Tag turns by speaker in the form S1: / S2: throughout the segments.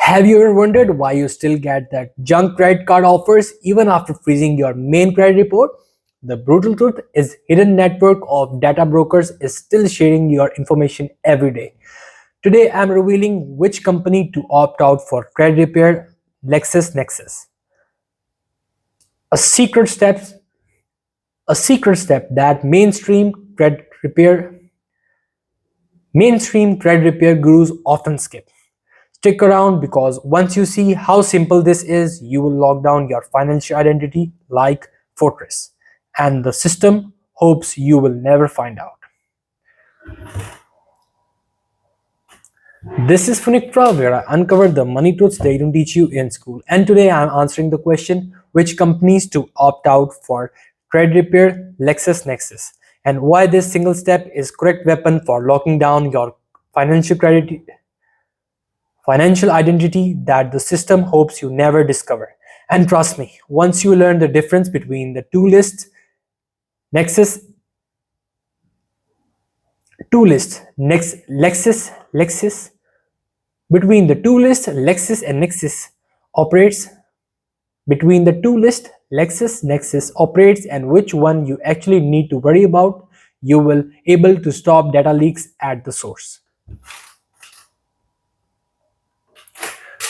S1: Have you ever wondered why you still get that junk credit card offers even after freezing your main credit report? The brutal truth is hidden network of data brokers is still sharing your information every day. Today I'm revealing which company to opt out for credit repair LexisNexis. A secret step a secret step that mainstream credit repair gurus often skip. Stick around because once you see how simple this is, you will lock down your financial identity like Fortress. And the system hopes you will never find out. This is Funiktra, where I uncover the money truths they don't teach you in school. And today I am answering the question which companies to opt out for credit repair LexisNexis and why this single step is correct weapon for locking down your financial credit financial identity that the system hopes you never discover. And trust me, once you learn the difference between the Nexus, two lists, Nex, Lexis, between the two lists, Lexis and Nexus operates, between the two lists, LexisNexis operates and which one you actually need to worry about, you will able to stop data leaks at the source.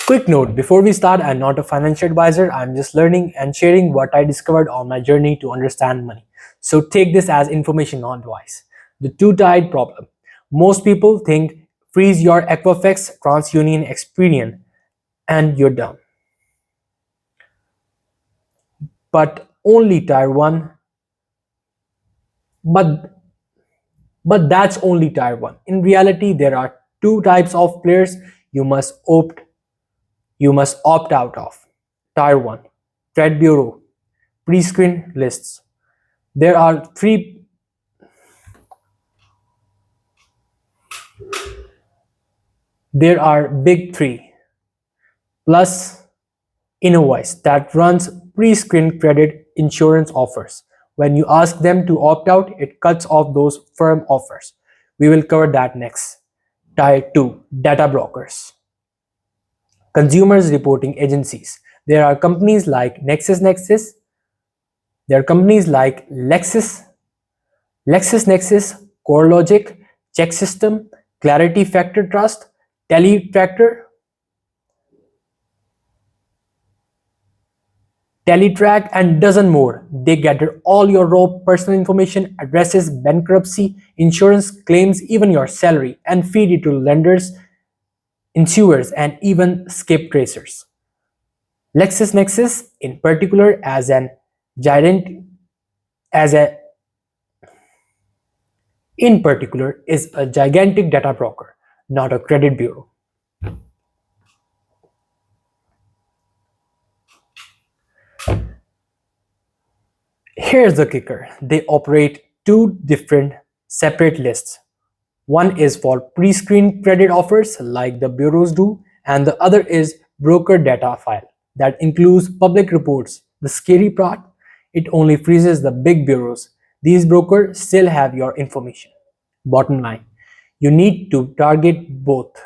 S1: Quick note, before we start, I'm not a financial advisor. I'm just learning and sharing what I discovered on my journey to understand money. So take this as information, not advice. The two-tide problem. Most people think freeze your Equifax, TransUnion, Experian, and you're done. But only tier 1. But that's only tier 1. In reality, there are two types of players you must opt out of. Tier 1, Trade Bureau, pre-screen lists. There are big three, plus Invoice that runs pre-screened credit insurance offers. When you ask them to opt out, it cuts off those firm offers. We will cover that next. Tier 2, data brokers. Consumers reporting agencies. There are companies like LexisNexis, CoreLogic, CheckSystem, Clarity Factor Trust, Teletrack, and dozen more. They gather all your raw personal information, addresses, bankruptcy, insurance claims, even your salary, and feed it to lenders, insurers, and even skip tracers. LexisNexis, in particular, as a in particular, is a gigantic data broker, not a credit bureau. Here's the kicker. They operate two different separate lists. One is for pre-screened credit offers like the bureaus do, and the other is broker data file that includes public reports. The scary part, it only freezes the big bureaus. These brokers still have your information. Bottom line, you need to target both.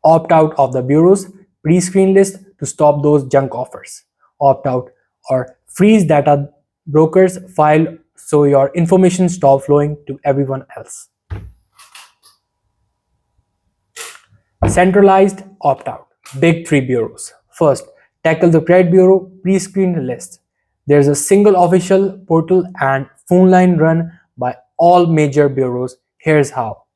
S1: Opt out of the bureau's pre-screen list to stop those junk offers. Opt out or freeze data brokers file so your information stop flowing to everyone else. Centralized opt-out. Big three bureaus. First, tackle the credit bureau pre-screened list. There's a single official portal and phone line run by all major bureaus. Here's how.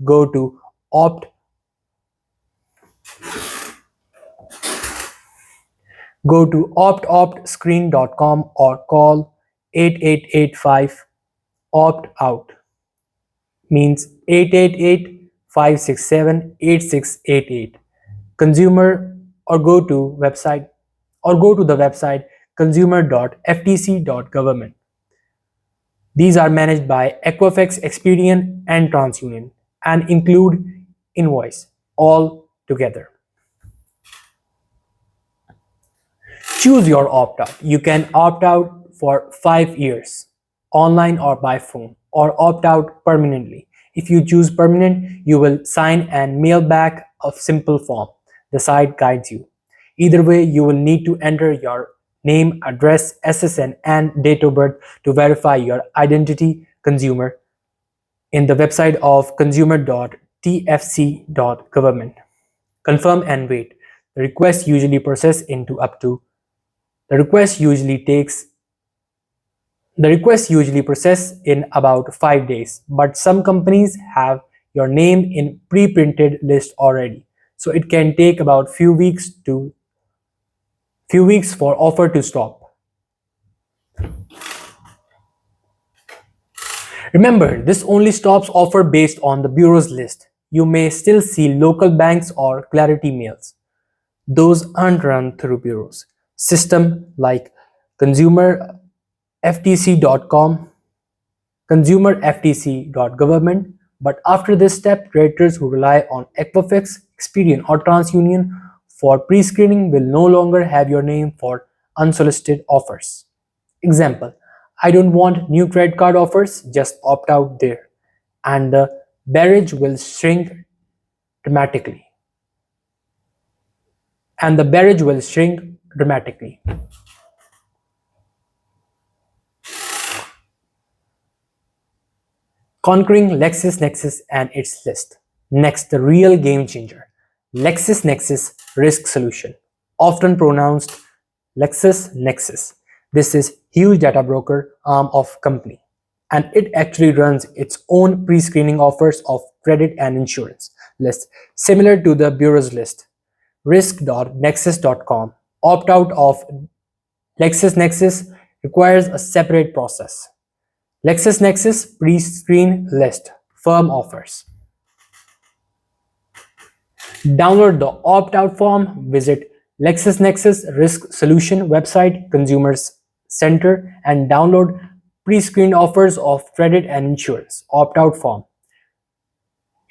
S1: Go to optoptscreen.com or call 8885 opt out. Means 888-567-8688. Consumer or go to the website consumer.ftc.government. These are managed by Equifax, Experian, and TransUnion and include Invoice all together. Choose your opt out. You can opt out for 5 years, online or by phone, or opt out permanently. If you choose permanent, you will sign and mail back a simple form. the site guides you. Either way, you will need to enter your name, address, SSN, and date of birth to verify your identity consumer in the website of consumer.tfc.government. Confirm and wait. The request usually process into up to the request usually takes the request usually process in about 5 days, but some companies have your name in pre-printed list already. So it can take about few weeks for offer to stop. Remember, this only stops offer based on the bureau's list. You may still see local banks or clarity mails. Those aren't run through bureaus. System like consumerftc.com, consumerftc.government. But after this step, creditors who rely on Equifax, Experian, or TransUnion for pre-screening will no longer have your name for unsolicited offers. Example, I don't want new credit card offers, just opt out there. And the barrage will shrink dramatically. And the barrage will shrink dramatically. Conquering LexisNexis and its list. Next, the real game changer. LexisNexis Risk Solution, often pronounced LexisNexis. This is huge data broker arm of company, and it actually runs its own pre-screening offers of credit and insurance list, similar to the bureau's list. Risk.nexus.com. Opt out of LexisNexis requires a separate process. LexisNexis pre-screen list firm offers. Download the opt-out form, visit LexisNexis Risk Solution website, Consumers Center, and download pre-screened offers of credit and insurance opt-out form.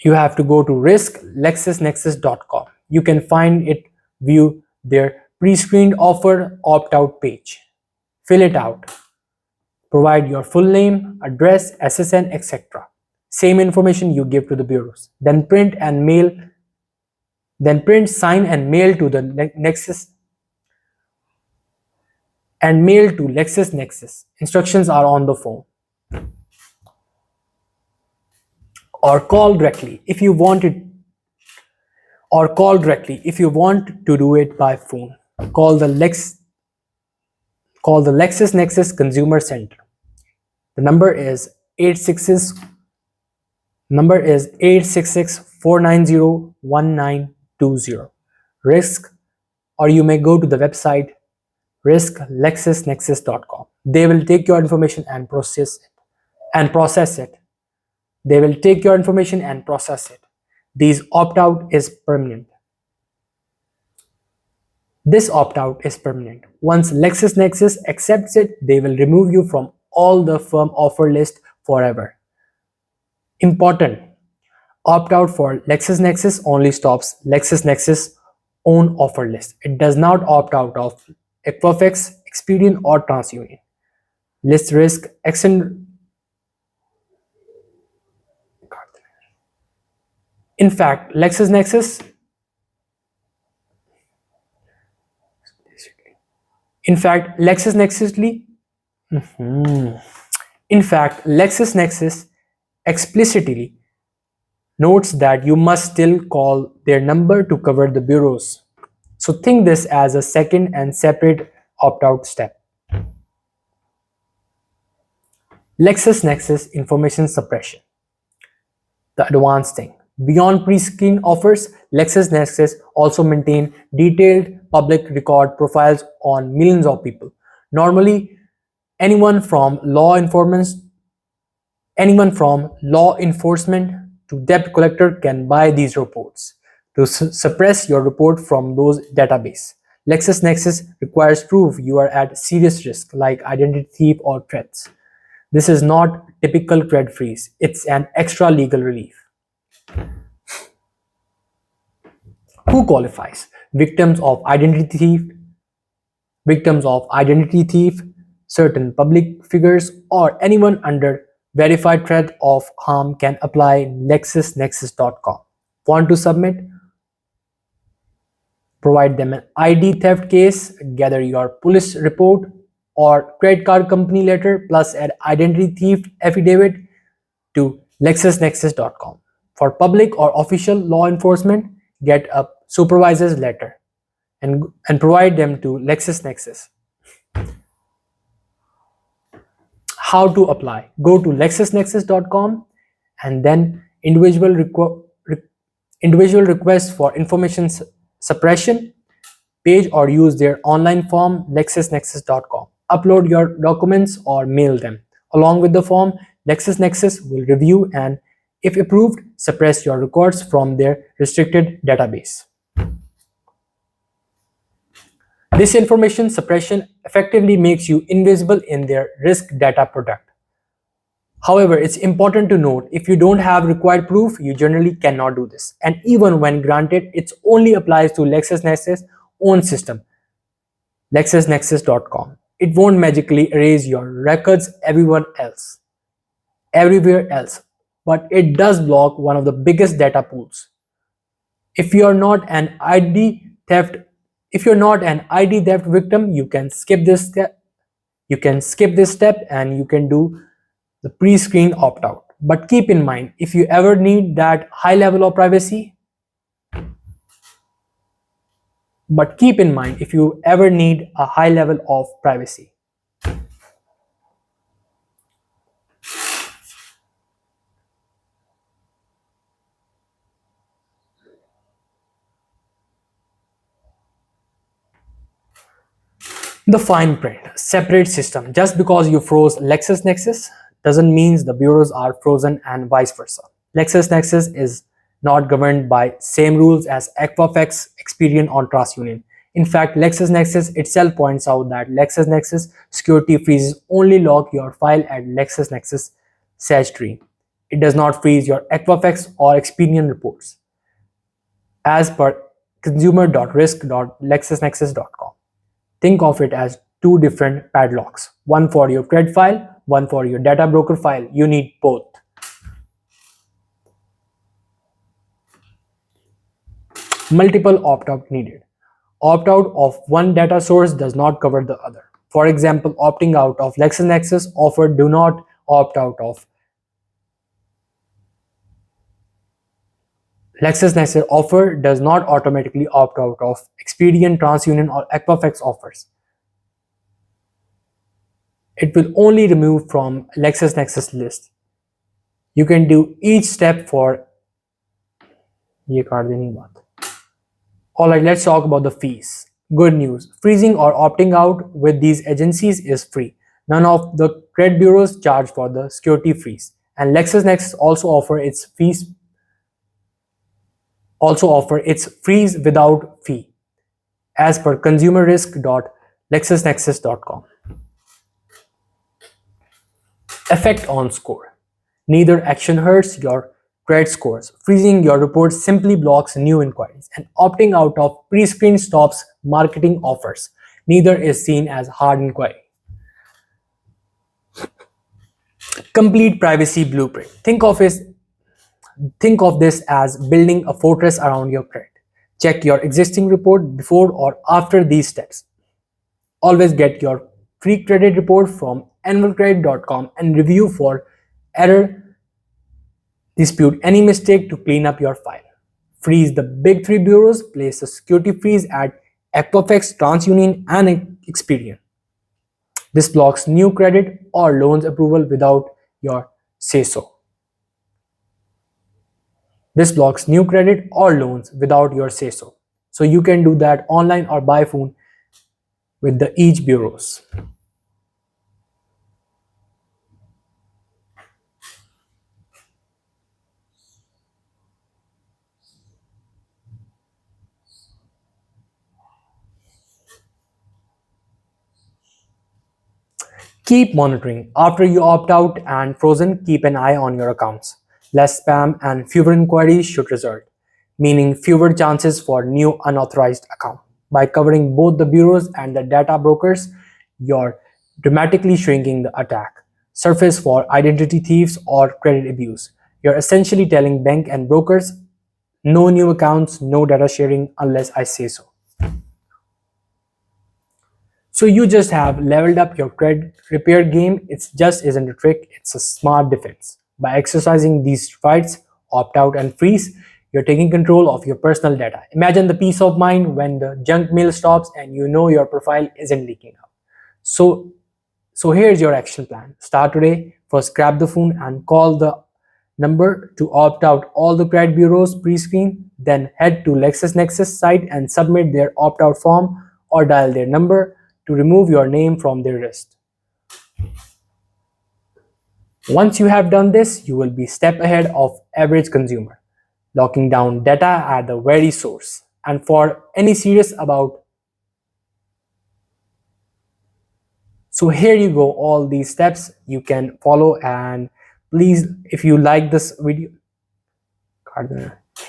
S1: You have to go to risklexisnexis.com. You can find it, view their pre-screened offer opt-out page. Fill it out. Provide your full name, address, SSN, etc. Same information you give to the bureaus. Then print, sign, and mail to the LexisNexis. Instructions are on the phone. Or call directly if you want to do it by phone. Call the LexisNexis Consumer Center. The number is 866-490-1920. Risk, or you may go to the website risklexisnexis.com. They will take your information and process it. They will take your information and process it. This opt-out is permanent. Once LexisNexis accepts it, they will remove you from all the firm offer list forever. Important. Opt-out for LexisNexis only stops LexisNexis own offer list. It does not opt out of Equifax, Experian, or TransUnion. List risk extend. In fact, LexisNexis explicitly notes that you must still call their number to cover the bureaus. So think this as a second and separate opt-out step. LexisNexis information suppression. The advanced thing. Beyond pre-screen offers, LexisNexis also maintain detailed public record profiles on millions of people. Normally, anyone from law enforcement to debt collector can buy these reports. To suppress your report from those database, LexisNexis requires proof you are at serious risk like identity thief or threats. This is not typical credit freeze. It's an extra legal relief. Who qualifies? Victims of identity thief, certain public figures, or anyone under verified threat of harm can apply LexisNexis.com. Want to submit? Provide them an ID theft case, gather your police report or credit card company letter plus an identity thief affidavit to lexisnexis.com. For public or official law enforcement, get a supervisor's letter and provide them to LexisNexis. How to apply? Go to lexisnexis.com and then individual requests for information suppression page or use their online form lexisnexis.com. Upload your documents or mail them. Along with the form, LexisNexis will review and, if approved, suppress your records from their restricted database. This information suppression effectively makes you invisible in their risk data product. However, it's important to note if you don't have required proof, you generally cannot do this. And even when granted, it only applies to LexisNexis' own system, lexisnexis.com. It won't magically erase your records everywhere else, but it does block one of the biggest data pools. If you're not an ID theft victim, you can skip this step. And you can do the pre-screen opt-out. But keep in mind, if you ever need that high level of privacy, the fine print, separate system. Just because you froze LexisNexis doesn't mean the bureaus are frozen and vice versa. LexisNexis is not governed by same rules as Equifax, Experian or TransUnion. In fact, LexisNexis itself points out that LexisNexis security freezes only lock your file at LexisNexis Sage tree. It does not freeze your Equifax or Experian reports, as per consumer.risk.lexisnexis.com. Think of it as two different padlocks, one for your credit file, one for your data broker file. You need both. Multiple opt-out needed. Opt-out of one data source does not cover the other. For example, opting out of LexisNexis offer do not opt out of LexisNexis offer does not automatically opt out of Experian, TransUnion or Equifax offers. It will only remove from LexisNexis list. You can do each step for Alright, let's talk about the fees. Good news. Freezing or opting out with these agencies is free. None of the credit bureaus charge for the security freeze. And LexisNexis also offer its freeze without fee, as per consumerrisk.lexisnexis.com. Effect on score. Neither action hurts your credit scores. Freezing your report simply blocks new inquiries, and opting out of pre-screen stops marketing offers. Neither is seen as hard inquiry. Complete privacy blueprint. Think of this as building a fortress around your credit. Check your existing report before or after these steps. Always get your free credit report from annualcredit.com and review for error, dispute any mistake to clean up your file. Freeze the big three bureaus. Place a security freeze at Equifax, TransUnion and Experian. This blocks new credit or loans approval without your say-so. So you can do that online or by phone with each bureaus. Keep monitoring. After you opt out and frozen, keep an eye on your accounts. Less spam and fewer inquiries should result, meaning fewer chances for new unauthorized account. By covering both the bureaus and the data brokers, you're dramatically shrinking the attack surface for identity thieves or credit abuse. You're essentially telling bank and brokers, no new accounts, no data sharing unless I say so. So you just have leveled up your credit repair game. It just isn't a trick, it's a smart defense. By exercising these rights, opt out and freeze, you're taking control of your personal data. Imagine the peace of mind when the junk mail stops and you know your profile isn't leaking out. So so here's your action plan. Start today. First, grab the phone and call the number to opt out all the credit bureaus pre-screen. Then head to LexisNexis site and submit their opt-out form or dial their number to remove your name from their list. Once you have done this, you will be step ahead of average consumer, locking down data at the very source. And for any serious about, so here you go, all these steps you can follow. And please, if you like this video,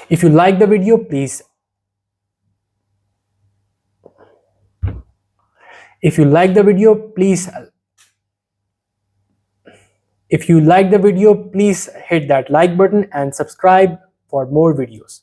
S1: if you like the video, please, if you like the video, please, if you like the video, please hit that like button and subscribe for more videos.